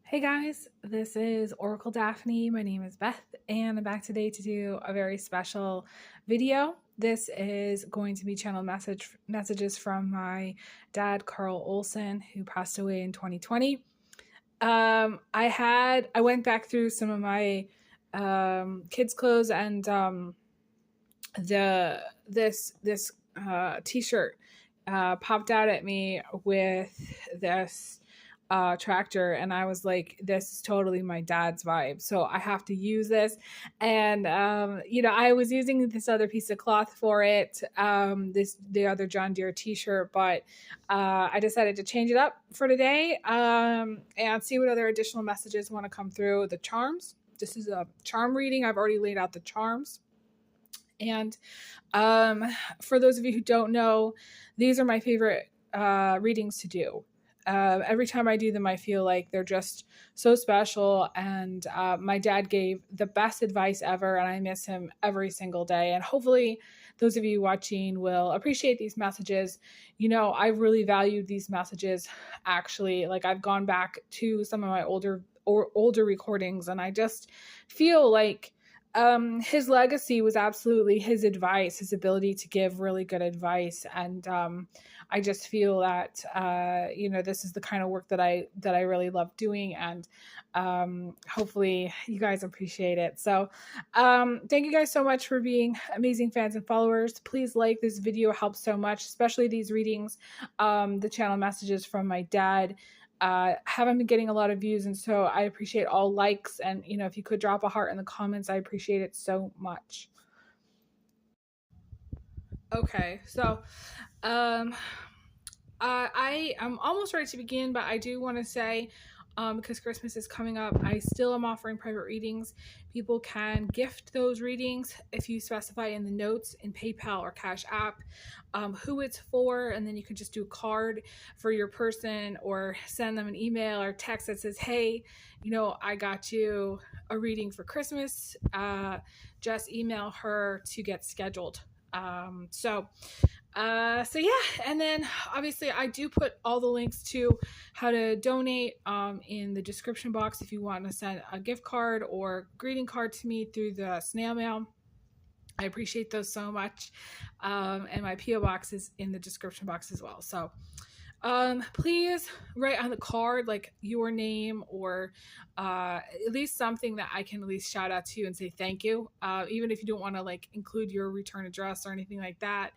Hey guys, this is Oracle Daphne. My name is Beth, and I'm back today to do a very special video. This is going to be channel messages from my dad, Karl Olson, who passed away in 2020. I went back through some of my kids' clothes, and this t-shirt popped out at me with this tractor, and I was like, this is totally my dad's vibe, so I have to use this. And I was using this other piece of cloth for it, the other John Deere t-shirt, but I decided to change it up for today, and see what other additional messages want to come through. The charms, this is a charm reading. I've already laid out the charms. And for those of you who don't know, these are my favorite readings to do. Every time I do them, I feel like they're just so special. And my dad gave the best advice ever, and I miss him every single day. And hopefully those of you watching will appreciate these messages. You know, I really valued these messages, actually. Like, I've gone back to some of my older recordings, and I just feel like his legacy was absolutely his advice, his ability to give really good advice. And I just feel that, this is the kind of work that I really love doing, and hopefully you guys appreciate it. So thank you guys so much for being amazing fans and followers. Please like this video, helps so much, especially these readings, the channel messages from my dad. Haven't been getting a lot of views, and so I appreciate all likes, and if you could drop a heart in the comments, I appreciate it so much. Okay, so I am almost ready to begin, but I do want to say, because Christmas is coming up, I still am offering private readings. People can gift those readings if you specify in the notes in PayPal or Cash App who it's for, and then you can just do a card for your person, or send them an email or text that says, hey, I got you a reading for Christmas. Just email her to get scheduled. So yeah, and then obviously I do put all the links to how to donate in the description box if you want to send a gift card or greeting card to me through the snail mail. I appreciate those so much. And my PO box is in the description box as well. So please write on the card like your name, or at least something that I can at least shout out to you and say thank you. Even if you don't want to like include your return address or anything like that,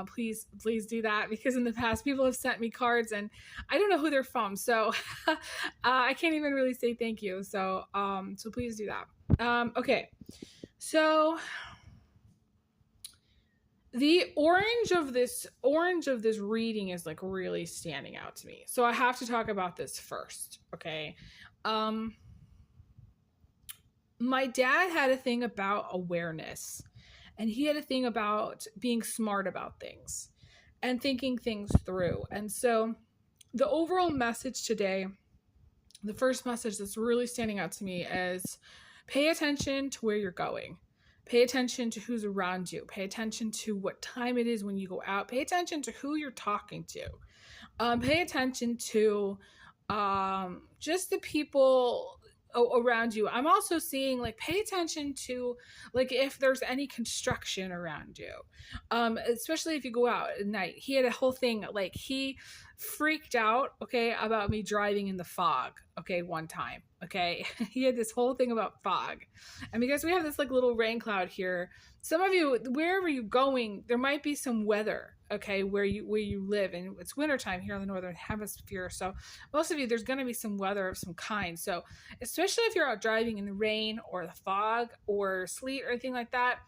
please do that, because in the past people have sent me cards and I don't know who they're from, so I can't even really say thank you. So so please do that. Okay, so the orange of this reading is like really standing out to me, so I have to talk about this first. Okay, my dad had a thing about awareness, and he had a thing about being smart about things and thinking things through. And so the overall message today, the first message that's really standing out to me, is pay attention to where you're going. Pay attention to who's around you. Pay attention to what time it is when you go out. Pay attention to who you're talking to. Pay attention to just the people around you. I'm also seeing like pay attention to like if there's any construction around you, especially if you go out at night. He had a whole thing, like he freaked out, okay, about me driving in the fog, okay, one time, okay. He had this whole thing about fog, and because we have this like little rain cloud here, some of you, wherever you're going, there might be some weather, okay, where you live, and it's wintertime here in the northern hemisphere, so most of you, there's going to be some weather of some kind. So especially if you're out driving in the rain or the fog or sleet or anything like that,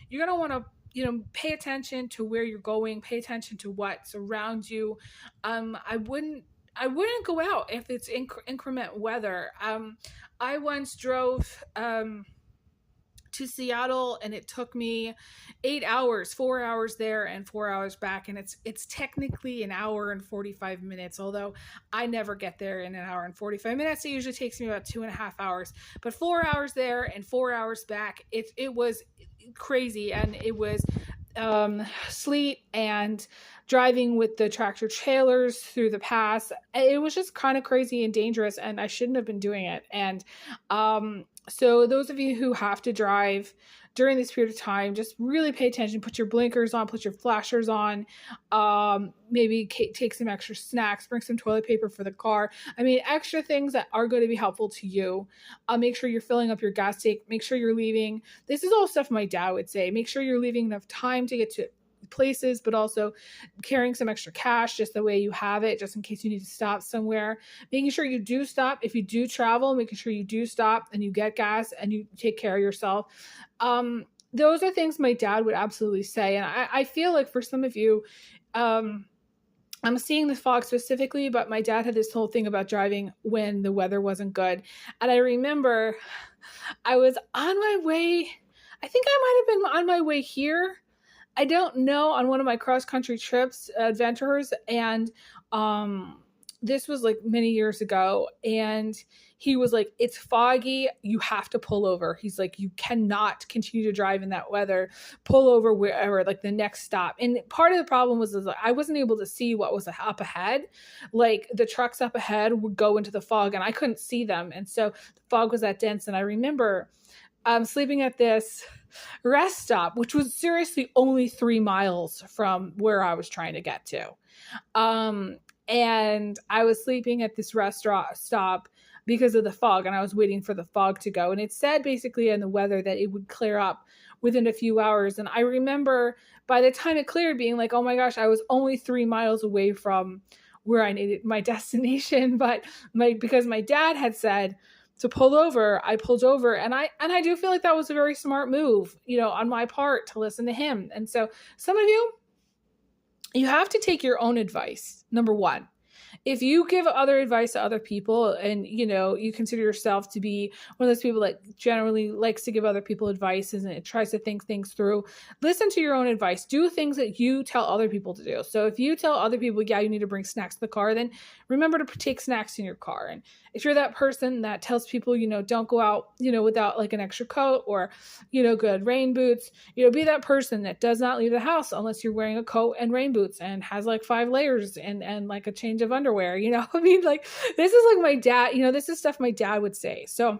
you're going to want to pay attention to where you're going, pay attention to what's around you. I wouldn't go out if it's inclement weather. I once drove to Seattle, and it took me 8 hours, 4 hours there and 4 hours back, and it's technically an hour and 45 minutes, although I never get there in an hour and 45 minutes. It usually takes me about 2.5 hours, but 4 hours there and 4 hours back, it was crazy. And it was sleet and driving with the tractor trailers through the pass. It was just kind of crazy and dangerous, and I shouldn't have been doing it. And so those of you who have to drive during this period of time, just really pay attention, put your blinkers on, put your flashers on, maybe take some extra snacks, bring some toilet paper for the car. I mean, extra things that are going to be helpful to you. Make sure you're filling up your gas tank, make sure you're leaving. This is all stuff my dad would say. Make sure you're leaving enough time to get to places, but also carrying some extra cash just the way you have it, just in case you need to stop somewhere. Making sure you do stop. If you do travel, making sure you do stop and you get gas and you take care of yourself. Those are things my dad would absolutely say. And I feel like for some of you, I'm seeing the fog specifically, but my dad had this whole thing about driving when the weather wasn't good. And I remember I was on my way, I think I might have been on my way here, I don't know, on one of my cross-country trips, adventures, and this was like many years ago, and he was like, it's foggy, you have to pull over. He's like, you cannot continue to drive in that weather, pull over wherever, like the next stop. And part of the problem was I wasn't able to see what was up ahead. Like the trucks up ahead would go into the fog and I couldn't see them, and so the fog was that dense. And I remember sleeping at this rest stop, which was seriously only 3 miles from where I was trying to get to. And I was sleeping at this restaurant stop because of the fog, and I was waiting for the fog to go. And it said basically in the weather that it would clear up within a few hours. And I remember by the time it cleared being like, oh my gosh, I was only 3 miles away from where I needed my destination. But because my dad had said to pull over, I pulled over, and I do feel like that was a very smart move, on my part to listen to him. And so some of you have to take your own advice. Number one, if you give other advice to other people and, you consider yourself to be one of those people that generally likes to give other people advice and it tries to think things through, listen to your own advice. Do things that you tell other people to do. So if you tell other people, yeah, you need to bring snacks to the car, then remember to take snacks in your car. And if you're that person that tells people, don't go out, without like an extra coat or, good rain boots, be that person that does not leave the house unless you're wearing a coat and rain boots and has like 5 layers and like a change of underwear, I mean, like, this is like my dad, this is stuff my dad would say. So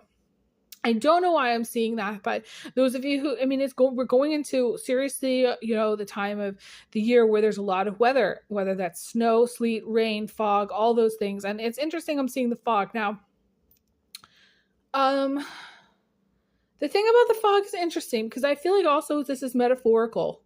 I don't know why I'm seeing that, but those of you who, I mean, we're going into seriously, the time of the year where there's a lot of weather, whether that's snow, sleet, rain, fog, all those things. And it's interesting I'm seeing the fog. Now, the thing about the fog is interesting because I feel like also this is metaphorical.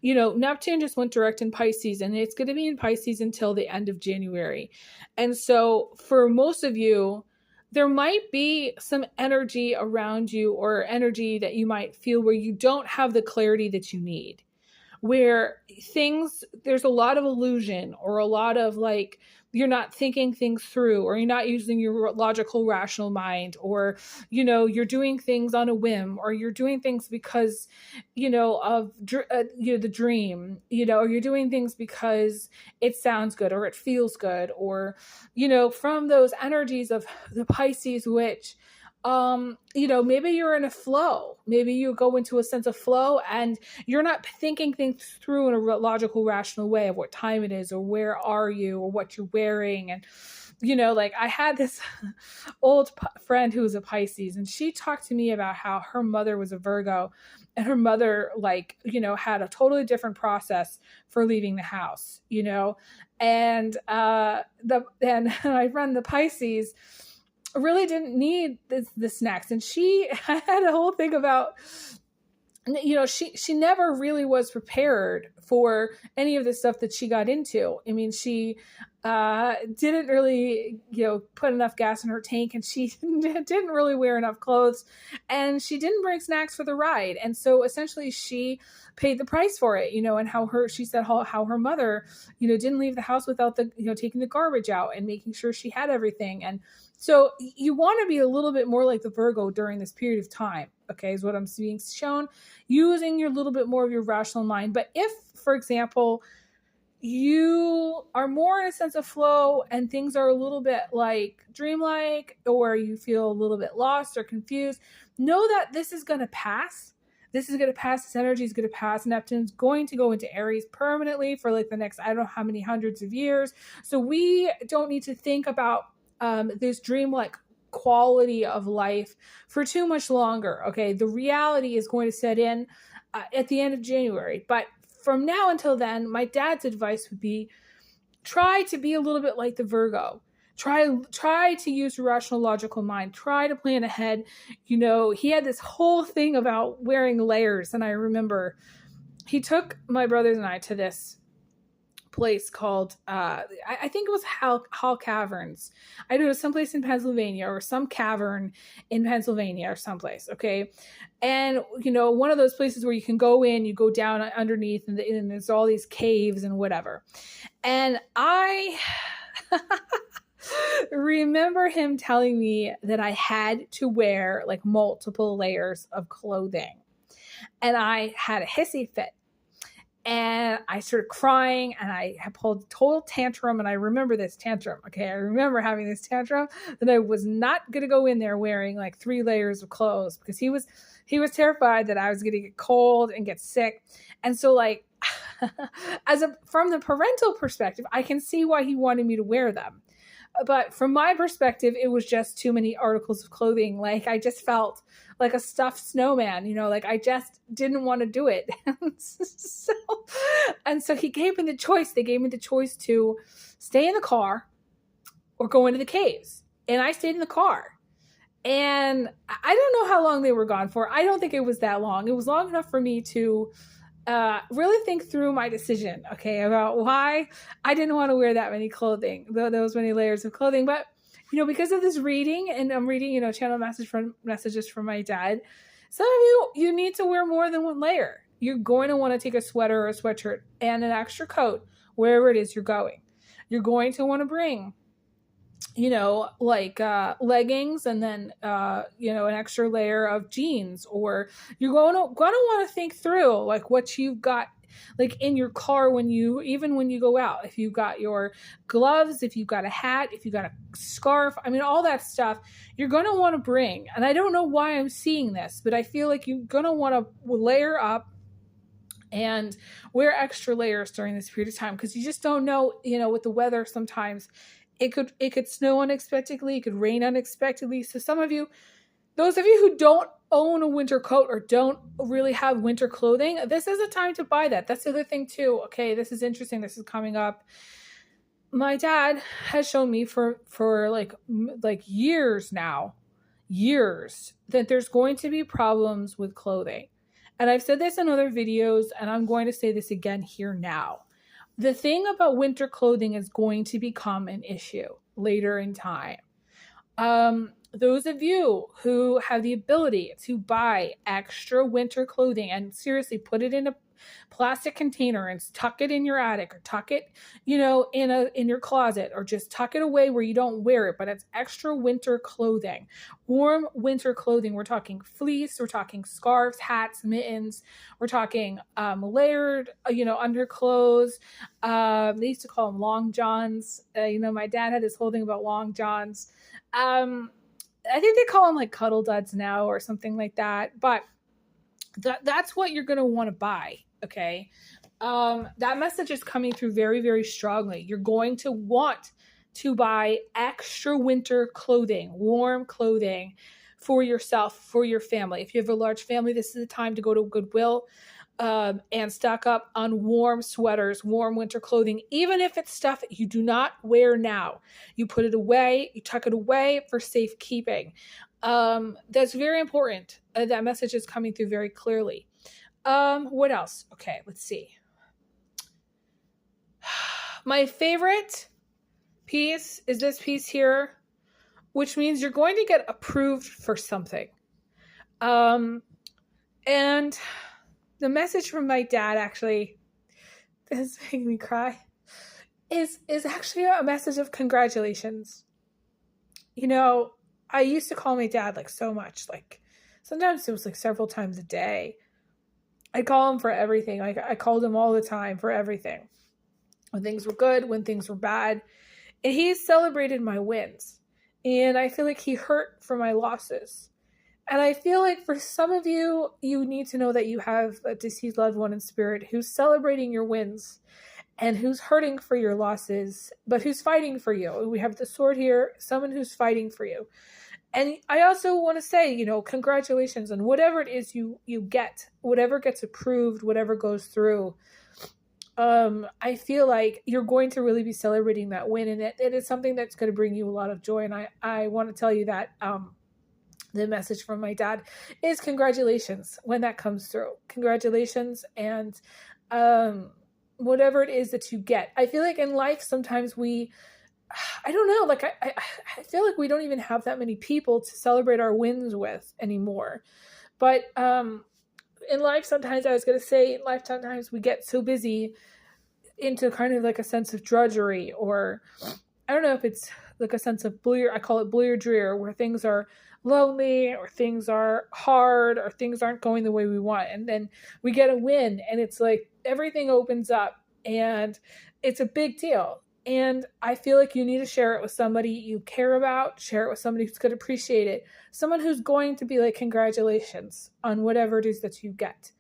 Neptune just went direct in Pisces, and it's going to be in Pisces until the end of January. And so for most of you, there might be some energy around you or energy that you might feel where you don't have the clarity that you need, where there's a lot of illusion or a lot of like, you're not thinking things through, or you're not using your logical, rational mind, or, you're doing things on a whim, or you're doing things because, of the dream, or you're doing things because it sounds good or it feels good, or, from those energies of the Pisces, which, maybe you're in a flow. Maybe you go into a sense of flow and you're not thinking things through in a logical, rational way of what time it is or where are you or what you're wearing. And, like I had this old friend who was a Pisces, and she talked to me about how her mother was a Virgo, and her mother, like, had a totally different process for leaving the house, and my friend, the Pisces, really didn't need the snacks. And she had a whole thing about, she never really was prepared for any of the stuff that she got into. I mean, she didn't really, put enough gas in her tank, and she didn't really wear enough clothes, and she didn't bring snacks for the ride. And so essentially she paid the price for it, and she said how her mother, didn't leave the house without taking the garbage out and making sure she had everything. And so you want to be a little bit more like the Virgo during this period of time, okay, is what I'm being shown, using your little bit more of your rational mind. But if, for example, you are more in a sense of flow and things are a little bit like dreamlike, or you feel a little bit lost or confused, know that this is going to pass. This is going to pass. This energy is going to pass. Neptune's going to go into Aries permanently for like the next, I don't know how many hundreds of years. So we don't need to think about this dreamlike quality of life for too much longer. Okay. The reality is going to set in at the end of January. But from now until then, my dad's advice would be try to be a little bit like the Virgo. Try to use your rational, logical mind. Try to plan ahead. You know, he had this whole thing about wearing layers. And I remember he took my brothers and I to this place called, I think it was Hall Caverns. I know it was someplace in Pennsylvania or some cavern in Pennsylvania or someplace. Okay. And, you know, one of those places where you can go in, you go down underneath and there's all these caves and whatever. And I remember him telling me that I had to wear like multiple layers of clothing. And I had a hissy fit. And I started crying and I had pulled a total tantrum. And I remember this tantrum. Okay. I remember having this tantrum that I was not going to go in there wearing like 3 layers of clothes because he was terrified that I was going to get cold and get sick. And so like, from the parental perspective, I can see why he wanted me to wear them. But from my perspective, it was just too many articles of clothing. Like I just felt like a stuffed snowman, you know, like I just didn't want to do it. So he gave me the choice. They gave me the choice to stay in the car or go into the caves. And I stayed in the car. And I don't know how long they were gone for. I don't think it was that long. It was long enough for me to really think through my decision, okay, about why I didn't want to wear that many clothing, those many layers of clothing. But, you know, because of this reading, and I'm reading, you know, channel messages from my dad, some of you need to wear more than 1 layer. You're going to want to take a sweater or a sweatshirt and an extra coat wherever it is you're going. You're going to want to bring, you know, like leggings and then, you know, an extra layer of jeans, or you're going to want to think through like what you've got like in your car when you go out. If you've got your gloves, if you've got a hat, if you've got a scarf, I mean, all that stuff you're going to want to bring. And I don't know why I'm seeing this, but I feel like you're going to want to layer up and wear extra layers during this period of time because you just don't know, you know, with the weather sometimes it could snow unexpectedly. It could rain unexpectedly. So some of you, those of you who don't own a winter coat or don't really have winter clothing, this is a time to buy that. That's the other thing too. Okay, this is interesting. This is coming up. My dad has shown me for like years now, that there's going to be problems with clothing. And I've said this in other videos, and I'm going to say this again here now. The thing about winter clothing is going to become an issue later in time. Those of you who have the ability to buy extra winter clothing and seriously put it in a plastic container and tuck it in your attic or tuck it, you know, in your closet, or just tuck it away where you don't wear it, but it's extra winter clothing, warm winter clothing. We're talking fleece, we're talking scarves, hats, mittens, we're talking layered, you know, underclothes. They used to call them long johns. You know, my dad had this whole thing about long johns. I think they call them like cuddle duds now or something like that, but that's what you're going to want to buy. Okay. That message is coming through very, very strongly. You're going to want to buy extra winter clothing, warm clothing for yourself, for your family. If you have a large family, this is the time to go to Goodwill and stock up on warm sweaters, warm winter clothing, even if it's stuff that you do not wear now. You put it away, you tuck it away for safekeeping. That's very important. That message is coming through very clearly. What else? Okay, let's see. My favorite piece is this piece here, which means you're going to get approved for something. And the message from my dad, actually, this is making me cry, is actually a message of congratulations. You know, I used to call my dad like so much, like sometimes it was like several times a day. I call him for everything. Like I called him all the time for everything. When things were good, when things were bad. And he celebrated my wins. And I feel like he hurt for my losses. And I feel like for some of you, you need to know that you have a deceased loved one in spirit who's celebrating your wins and who's hurting for your losses, but who's fighting for you. We have the sword here, someone who's fighting for you. And I also want to say, you know, congratulations on whatever it is you get, whatever gets approved, whatever goes through. I feel like you're going to really be celebrating that win, and it is something that's going to bring you a lot of joy. And I want to tell you that the message from my dad is congratulations when that comes through. Congratulations, and whatever it is that you get. I feel like in life sometimes I don't know, like I feel like we don't even have that many people to celebrate our wins with anymore. But in life sometimes, I was going to say, in life sometimes we get so busy into kind of like a sense of drudgery, or I don't know if it's like a sense of blue, I call it blue or drear, where things are lonely or things are hard or things aren't going the way we want. And then we get a win and it's like everything opens up and it's a big deal. And I feel like you need to share it with somebody you care about, share it with somebody who's going to appreciate it, someone who's going to be like, congratulations on whatever it is that you get.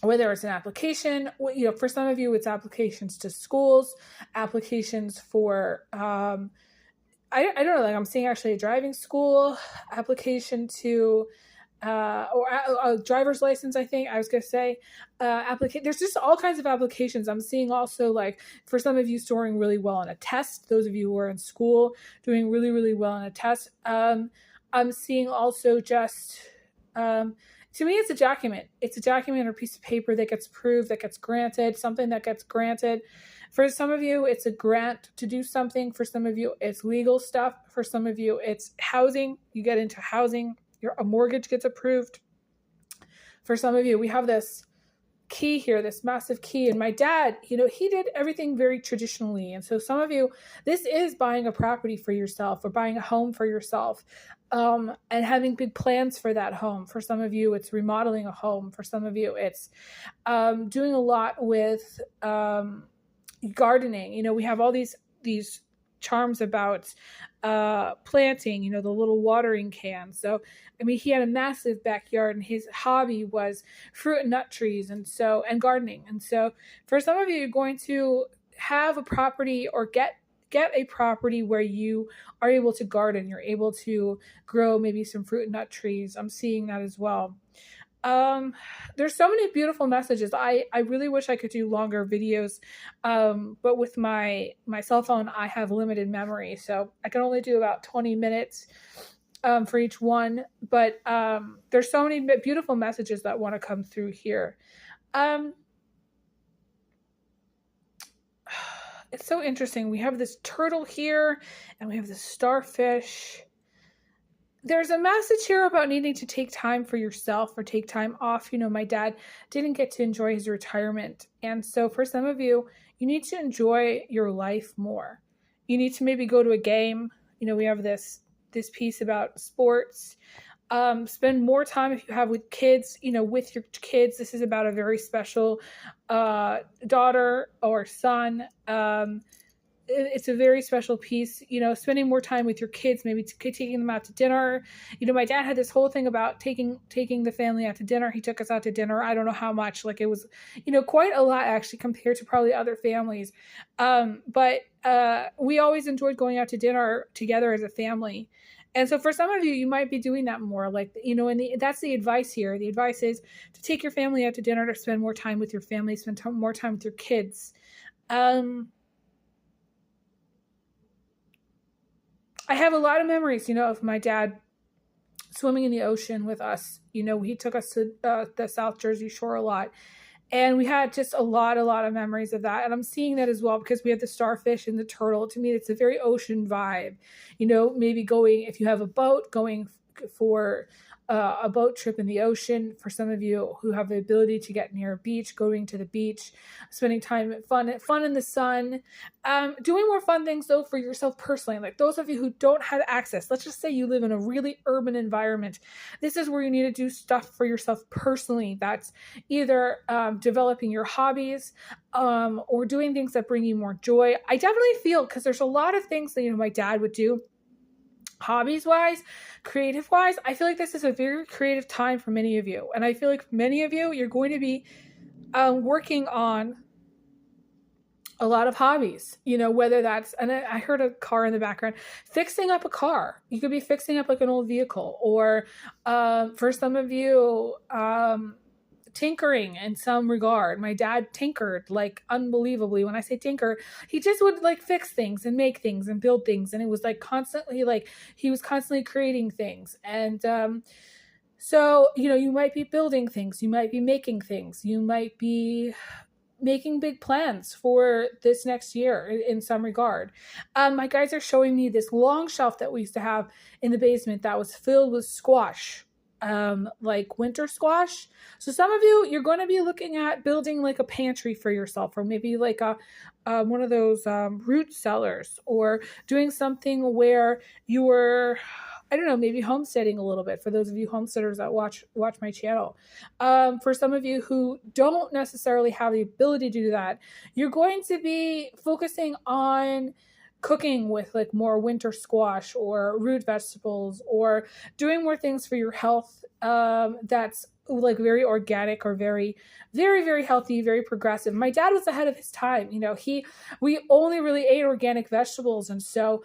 Whether it's an application, you know, for some of you, it's applications to schools, applications for, I don't know, like I'm seeing actually a driving school, application to, or a driver's license, I think I was going to say, there's just all kinds of applications. I'm seeing also, like, for some of you scoring really well on a test, those of you who are in school doing really, really well on a test. I'm seeing also just, to me, it's a document. It's a document or piece of paper that gets approved, that gets granted, something that gets granted. For some of you, it's a grant to do something. For some of you, it's legal stuff. For some of you, it's housing. You get into housing. A mortgage gets approved. For some of you, we have this key here, this massive key. And my dad, you know, he did everything very traditionally. And so some of you, this is buying a property for yourself or buying a home for yourself, and having big plans for that home. For some of you, it's remodeling a home. For some of you, it's doing a lot with gardening. You know, we have all these charms about planting, you know, the little watering can. So, I mean, he had a massive backyard and his hobby was fruit and nut trees and gardening. And so for some of you, you're going to have a property or get a property where you are able to garden. You're able to grow maybe some fruit and nut trees. I'm seeing that as well. There's so many beautiful messages. I really wish I could do longer videos, but with my cell phone, I have limited memory, so I can only do about 20 minutes for each one. But there's so many beautiful messages that want to come through here. It's so interesting. We have this turtle here, and we have this starfish. There's a message here about needing to take time for yourself or take time off. You know, my dad didn't get to enjoy his retirement. And so for some of you, you need to enjoy your life more. You need to maybe go to a game. You know, we have this piece about sports. Spend more time if you have with kids, you know, with your kids. This is about a very special daughter or son. It's a very special piece, you know, spending more time with your kids, maybe taking them out to dinner. You know, my dad had this whole thing about taking the family out to dinner. He took us out to dinner. I don't know how much, like it was, you know, quite a lot actually compared to probably other families. But we always enjoyed going out to dinner together as a family. And so for some of you, you might be doing that more, like, you know, and that's the advice here. The advice is to take your family out to dinner, to spend more time with your family, spend more time with your kids. I have a lot of memories, you know, of my dad swimming in the ocean with us. You know, he took us to the South Jersey shore a lot. And we had just a lot of memories of that. And I'm seeing that as well because we have the starfish and the turtle. To me, it's a very ocean vibe. You know, maybe going, if you have a boat, going for a boat trip in the ocean. For some of you who have the ability to get near a beach, going to the beach, spending time fun in the sun, doing more fun things though for yourself personally. Like those of you who don't have access, let's just say you live in a really urban environment. This is where you need to do stuff for yourself personally. That's either developing your hobbies or doing things that bring you more joy. I definitely feel, because there's a lot of things that, you know, my dad would do. hobbies wise, creative wise, I feel like this is a very creative time for many of you. And I feel like for many of you, you're going to be working on a lot of hobbies, you know, whether that's, and I heard a car in the background, fixing up a car. You could be fixing up like an old vehicle, or for some of you, tinkering in some regard. My dad tinkered like unbelievably. When I say tinker, he just would like fix things and make things and build things. And it was like constantly, like he was constantly creating things. And so, you know, you might be building things, you might be making things, you might be making big plans for this next year in some regard. My guys are showing me this long shelf that we used to have in the basement that was filled with squash, like winter squash. So some of you, you're going to be looking at building like a pantry for yourself, or maybe like a one of those root cellars, or doing something where you were, I don't know, maybe homesteading a little bit, for those of you homesteaders that watch my channel. For some of you who don't necessarily have the ability to do that, you're going to be focusing on cooking with like more winter squash or root vegetables, or doing more things for your health that's like very organic, or very, very, very healthy, very progressive. My dad was ahead of his time. You know, we only really ate organic vegetables. And so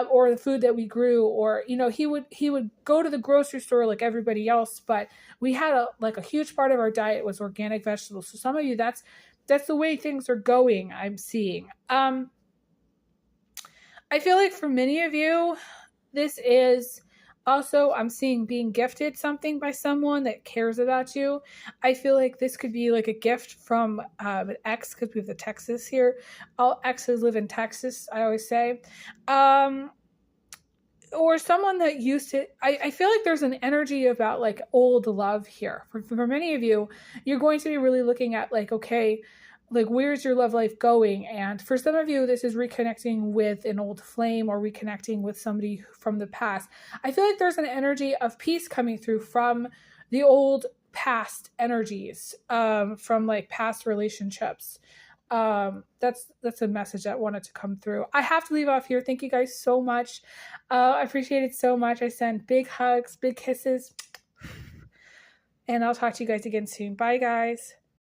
or the food that we grew, or, you know, he would go to the grocery store like everybody else, but we had a huge part of our diet was organic vegetables. So some of you, that's the way things are going, I'm seeing. I feel like for many of you, this is also, I'm seeing being gifted something by someone that cares about you. I feel like this could be like a gift from an ex, because we have the Texas here. All exes live in Texas, I always say. Or someone that used to, I feel like there's an energy about like old love here. For many of you, you're going to be really looking at like, okay, like where's your love life going? And for some of you, this is reconnecting with an old flame, or reconnecting with somebody from the past. I feel like there's an energy of peace coming through from the old past energies, from like past relationships. That's a message that wanted to come through. I have to leave off here. Thank you guys so much. I appreciate it so much. I send big hugs, big kisses, and I'll talk to you guys again soon. Bye, guys.